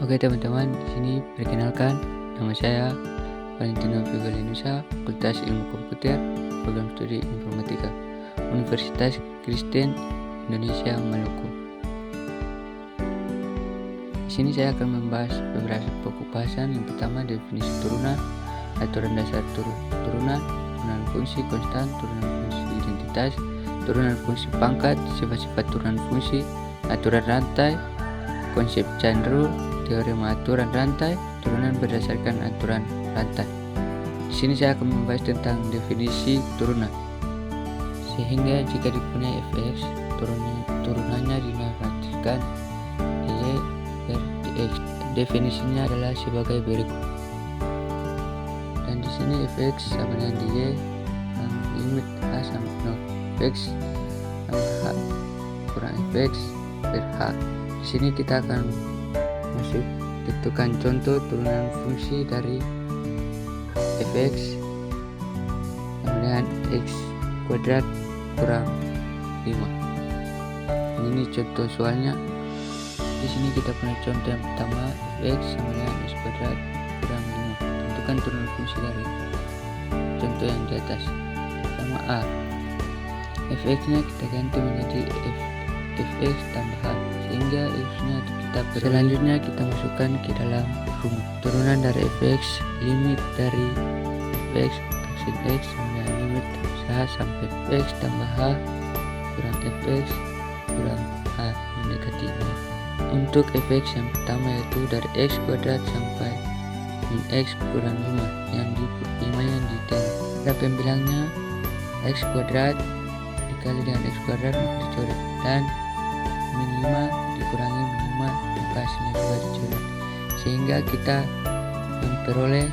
Oke teman-teman, di sini perkenalkan, nama saya Valentino Figolinusa, Fakultas Ilmu Komputer, Program Studi Informatika, Universitas Kristen Indonesia Maluku. Di sini saya akan membahas beberapa pokok bahasan. Yang pertama, definisi turunan, aturan dasar turunan, turunan fungsi konstan, turunan fungsi identitas, turunan fungsi pangkat, sifat-sifat turunan fungsi, aturan rantai, konsep chain rule, teorema aturan rantai, turunan berdasarkan aturan rantai. Di sini saya akan membahas tentang definisi turunan. Sehingga jika dipunyai fx, turunannya dinarasikan dy per dx. Definisinya adalah sebagai berikut. Dan di sini fx sama dengan dy limit h sama 0, fx sama h kurang fx per h. Di sini kita akan tentukan contoh turunan fungsi dari fx sama dengan x kuadrat kurang 5. Ini contoh soalnya. Di sini kita punya contoh yang pertama, fx sama dengan x kuadrat kurang 5. Tentukan turunan fungsi dari contoh yang di atas. Sama a, fx nya kita ganti menjadi fx tambah h, sehingga x-nya kita selanjutnya kita masukkan ke dalam rumus. Turunan dari fx, limit dari fx aksin x sama dengan limit h sampai fx tambah h kurang fx kurang h mendekati 0. Untuk fx yang pertama yaitu dari x kuadrat sampai min x kurang 5 yang di tengah. Pada pembilangnya x kuadrat dikali dengan x kuadrat dicoret, dan min 5 dikurangi min 5 maka hasilnya juga dicoret, sehingga kita memperoleh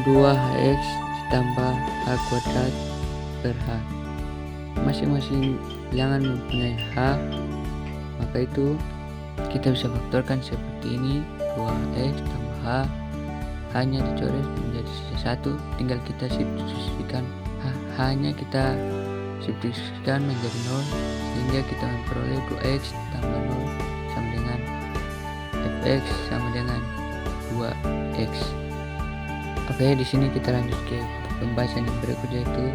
2hx ditambah h kuadrat per h. Masing-masing bilangan mempunyai h, maka itu kita bisa faktorkan seperti ini. 2x tambah h, h nya dicoret menjadi sisa 1, tinggal kita substitusikan h nya kita substitusikan menjadi 0, sehingga kita memperoleh 2x tambah 0 sama dengan fx sama dengan 2x. Oke, di sini kita lanjut ke pembahasan yang berikutnya, yaitu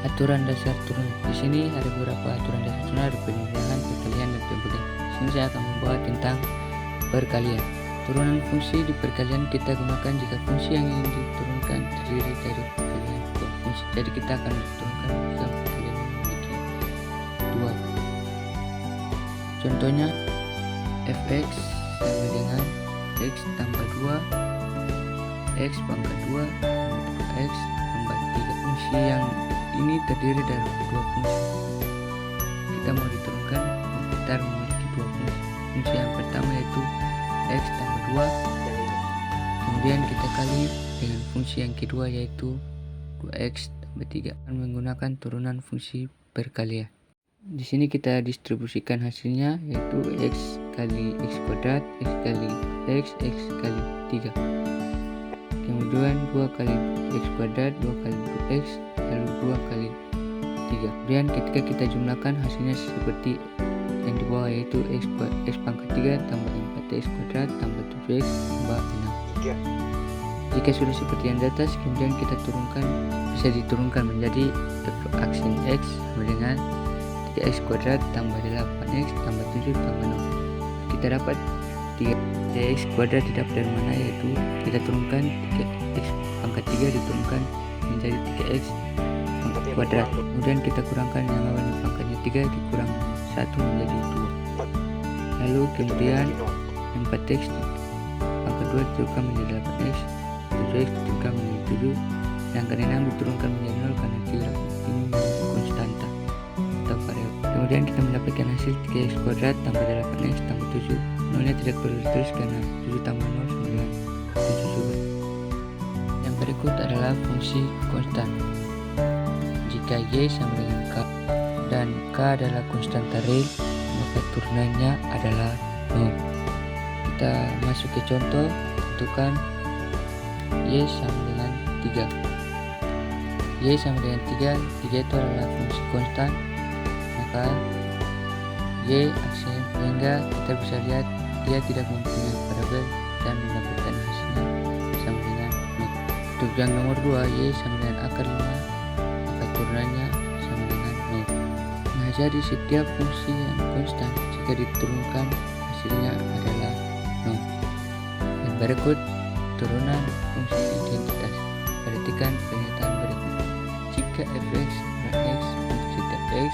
aturan dasar turunan. Di sini ada beberapa aturan dasar turunan, ada penyimbangan, perkalian, dan pembagian. Di sini saya akan membahas tentang perkalian. Turunan fungsi di perkalian kita gunakan jika fungsi yang ingin diturunkan terdiri dari perkalian dua fungsi. Jadi kita akan turunkan jika perkalian memiliki dua. Contohnya fx sama dengan x tambah 2 x pangkat 2 x tambah 3. Fungsi yang ini terdiri dari dua fungsi. Kita mau diturunkan, kita memiliki dua fungsi. Fungsi yang pertama yaitu x tambah 2, kemudian kita kali dengan fungsi yang kedua yaitu 2x tambah 3 menggunakan turunan fungsi perkalian. Di sini kita distribusikan hasilnya yaitu x kali x kuadrat, x kali x kali 3. Kemudian 2 kali x kuadrat, 2 kali 2x, lalu 2 kali 3. Kemudian ketika kita jumlahkan hasilnya seperti yang di bawah, yaitu x pangkat 3 tambah 4x kuadrat tambah 7x tambah 6. Jika sudah seperti yang di atas, kemudian kita turunkan, bisa diturunkan menjadi f aksin x sama dengan 3x kuadrat tambah 8x tambah 7 tambah 0. Kita dapat 3x kuadrat didapat dari mana, yaitu kita turunkan 3x pangkat 3 diturunkan menjadi 3x pangkat kuadrat. Kemudian kita kurangkan yang awalnya pangkatnya 3 dikurang 1 menjadi 2. Lalu kemudian 4x pangkat 2 diturunkan menjadi 8x, 7x diturunkan menjadi 7, sedangkan 6 diturunkan menjadi 0 karena tidak ini menjadi konstanta atau variabel. Kemudian kita mendapatkan hasil 3x kuadrat tambah 8x tambah 7. 0 nya tidak perlu ditulis karena 7 tambah 0 sama dengan 7 juga. Yang berikut adalah fungsi konstan. Jika y sama dengan k dan k adalah konstanta real, maka turunannya adalah 0. Kita masuk ke contoh, tentukan y sama dengan 3. Y sama dengan 3 itu adalah fungsi konstan, maka Y aksen, sehingga kita bisa lihat dia tidak mempunyai variabel dan mendapatkan hasilnya sama dengan not. Untuk yang nomor 2, Y sama dengan akar 5, maka turunannya sama dengan not. Nah, jadi setiap fungsi yang konstan jika diturunkan hasilnya adalah not. Dan berikut turunan fungsi identitas. Perhatikan pernyataan berikut. Jika fx kurang x untuk setiap x,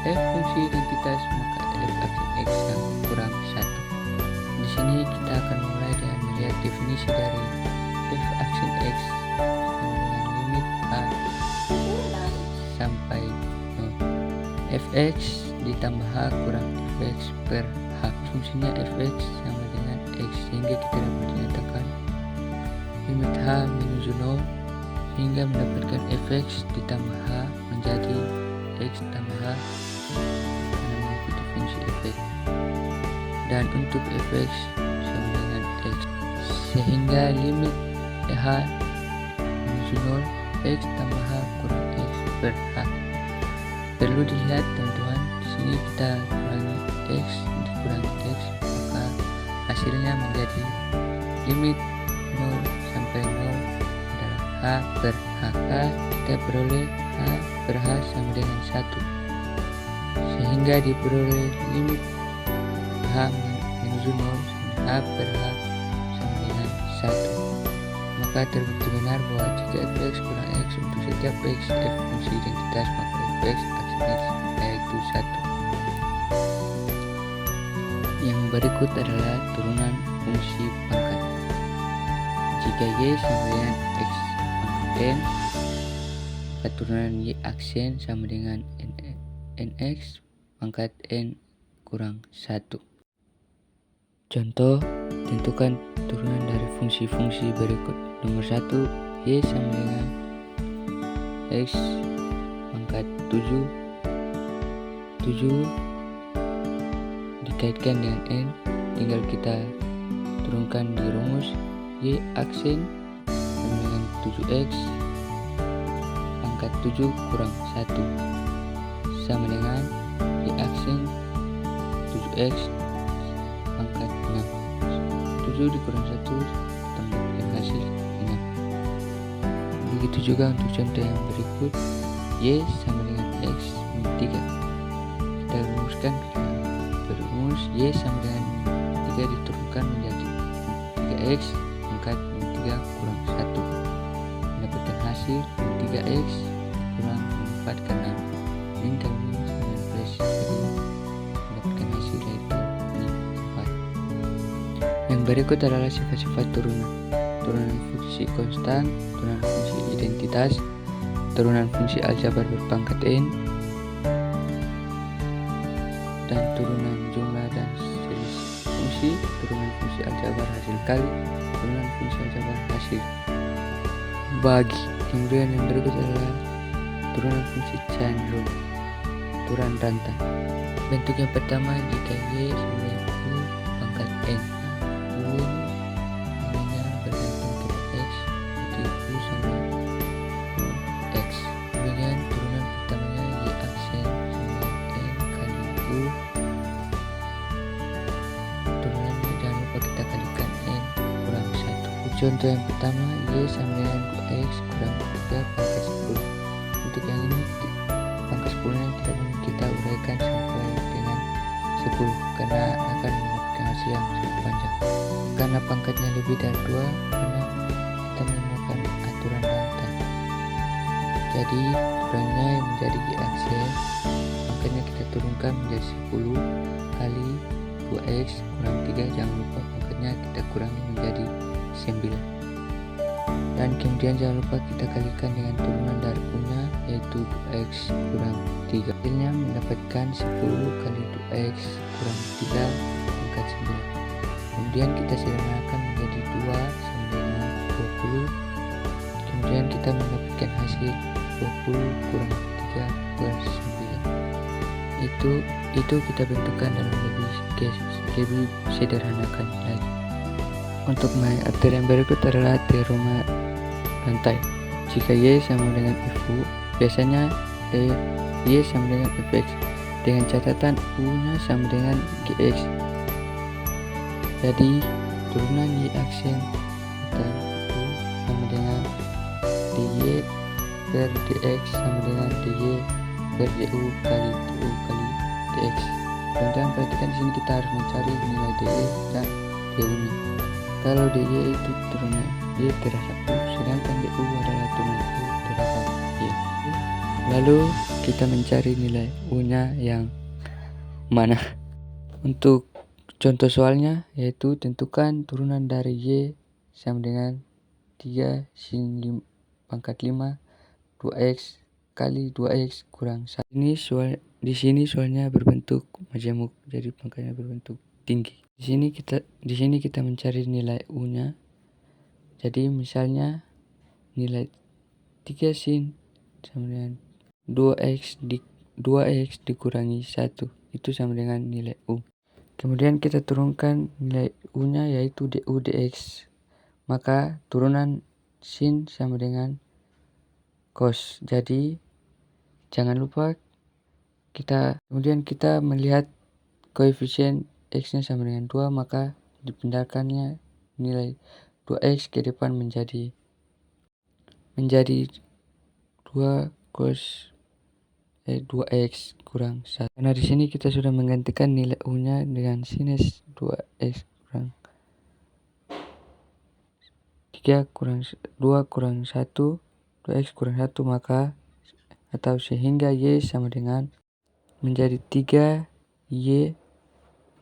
f fungsi identitas maka f aksen x yang kurang 1. Di sini kita akan mulai dengan melihat definisi dari f aksen x sama dengan limit a sampai 0. Fx ditambah h kurang fx per h. Fungsinya fx sama dengan x, sehingga kita dapat menyatakan limit h menuju 0 hingga mendapatkan fx ditambah h menjadi x tambah h karena mengikuti fungsi fx, dan untuk fx sama dengan x, sehingga limit h menuju 0 x tambah h kurang x per h. Perlu dilihat teman-teman, di sini kita kurangi x dikurangi x, maka hasilnya menjadi limit 0 sampai 0 adalah h per h. Kita peroleh h per h sama dengan 1, sehingga diperoleh limit h menuju 0 h per h sama dengan 1. Maka terbukti benar bahwa jika fx kurang x untuk setiap x f fungsi identitas, maka fx aksen x yaitu 1. Yang berikut adalah turunan fungsi pangkat. Jika y sama dengan x pangkat n, maka turunan y aksen sama dengan nx pangkat n kurang 1. Contoh, tentukan turunan dari fungsi-fungsi berikut. Nomor 1, y sama dengan x pangkat 7 dikaitkan dengan n, tinggal kita turunkan di rumus. Y aksen sama dengan 7x pangkat 7 kurang 1 sama dengan y aksen 7x pangkat 6. 7 dikurang 1 kita mendapatkan hasil 6. Begitu juga untuk contoh yang berikut. Y sama dengan x min 3. Kita rumuskan, berumus y sama dengan 3 diturunkan menjadi 3x pangkat min 3 kurang 1, mendapatkan hasil min 3x kurang 4 karena min kali min sama dengan plus, jadi mendapatkan hasil yaitu min 4. Yang berikut adalah sifat-sifat turunan fungsi konstan, turunan fungsi identitas, turunan fungsi aljabar berpangkat n, dan turunan jumlah dan selisih fungsi, turunan fungsi aljabar hasil kali, turunan fungsi aljabar hasil bagi. Kemudian yang berikut adalah turunan fungsi chain rule, turunan rantai. Bentuk yang pertama, jika y sama dengan u pangkat n, u nilainya bergantung pada x, jadi u sama x. Kemudian turunan pertamanya y aksen sama n kali u, turunannya jangan lupa kita kalikan n kurang 1. Contoh yang pertama, y sama dengan 2x kurang 3 pangkat 10. Untuk yang ini pangkat 10 nya tidak mungkin kita uraikan sampai dengan 10 karena akan mendapatkan hasil yang sangat panjang. Karena pangkatnya lebih dari 2, karena kita menggunakan aturan rantai, jadi turunannya menjadi y aksen, pangkatnya kita turunkan menjadi 10 kali 2x kurang 3, jangan lupa pangkatnya kita kurangi menjadi 9. Dan kemudian jangan lupa kita kalikan dengan turunan dari u-nya, yaitu 2x kurang 3. Hasilnya mendapatkan 10 kali 2x kurang 3 pangkat 9. Kemudian kita sederhanakan menjadi 2 sama dengan 20. Kemudian kita mendapatkan hasil 20 kurang 3 per 9. Itu kita bentukkan dalam lebih sederhanakan lagi. Untuk materi yang berikut adalah teorema rantai. Jika y sama dengan fu, biasanya y sama dengan fx. dengan catatan U-nya sama dengan GX. Jadi turunan Y aksen atau U sama dengan DY per DX sama dengan DY per DU kali DU kali DX. Teman-teman perhatikan di sini kita harus mencari nilai DY dan DU-nya. Kalau DY itu turunan Y terhadap U, sedangkan DU adalah turunan U terhadap Y. Lalu kita mencari nilai U-nya yang mana. Untuk contoh soalnya yaitu tentukan turunan dari Y sama dengan 3 sin pangkat 5 2x kali 2x kurang 1. Di sini soalnya berbentuk majemuk, jadi pangkatnya berbentuk tinggi. Di sini kita mencari nilai U-nya. Jadi misalnya nilai 3 sin sama dengan 2x dikurangi 1 itu sama dengan nilai U. Kemudian kita turunkan nilai U-nya yaitu DU dx. Maka turunan sin sama dengan cos. Jadi jangan lupa kemudian kita melihat koefisien x-nya sama dengan 2, maka dipindahkannya nilai 2x ke depan menjadi 2 cos 2x kurang 1. Karena di sini kita sudah menggantikan nilai U-nya dengan sinus 2x kurang 3 kurang 2 kurang 1 2x kurang 1, maka atau sehingga Y sama dengan menjadi 3 Y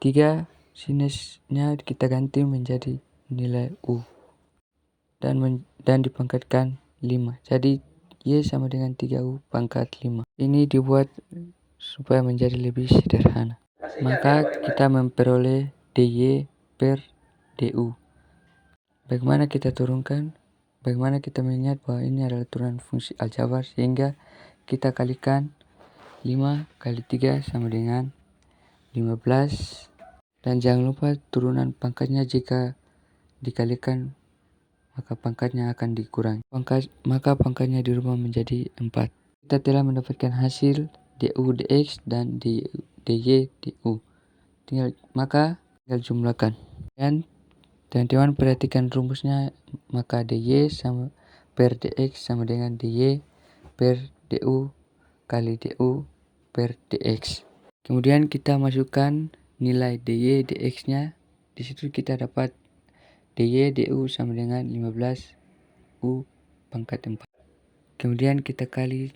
3 sinusnya kita ganti menjadi nilai U dan dipangkatkan 5. Jadi Y sama dengan 3U pangkat 5. Ini dibuat supaya menjadi lebih sederhana. Maka kita memperoleh DY per DU. Bagaimana kita turunkan? Bagaimana kita mengingat bahwa ini adalah turunan fungsi aljabar, sehingga kita kalikan 5 kali 3 sama dengan 15. Dan jangan lupa turunan pangkatnya jika dikalikan maka pangkatnya akan dikurangi. Maka pangkatnya dirubah menjadi 4. Kita telah mendapatkan hasil DU dx dan DY DU. Tinggal jumlahkan. Dan teman-teman perhatikan rumusnya, maka DY sama per DX sama dengan DY per DU kali DU per DX. Kemudian kita masukkan nilai DY dx-nya. Di situ kita dapat DY DU sama dengan 15 U pangkat 4. Kemudian kita kali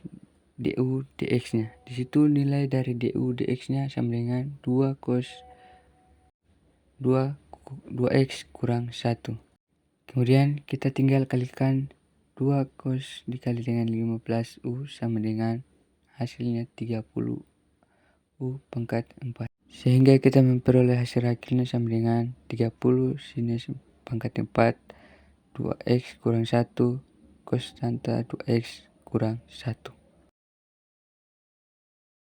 DU dx-nya. Di situ nilai dari DU dx-nya sama dengan 2x kurang 1. Kemudian kita tinggal kalikan 2 cos dikali dengan 15 U sama dengan hasilnya 30 U pangkat 4. Sehingga kita memperoleh hasil akhirnya sama dengan 30 sinus pangkat 4 2x kurang 1 cos tanta 2x kurang 1.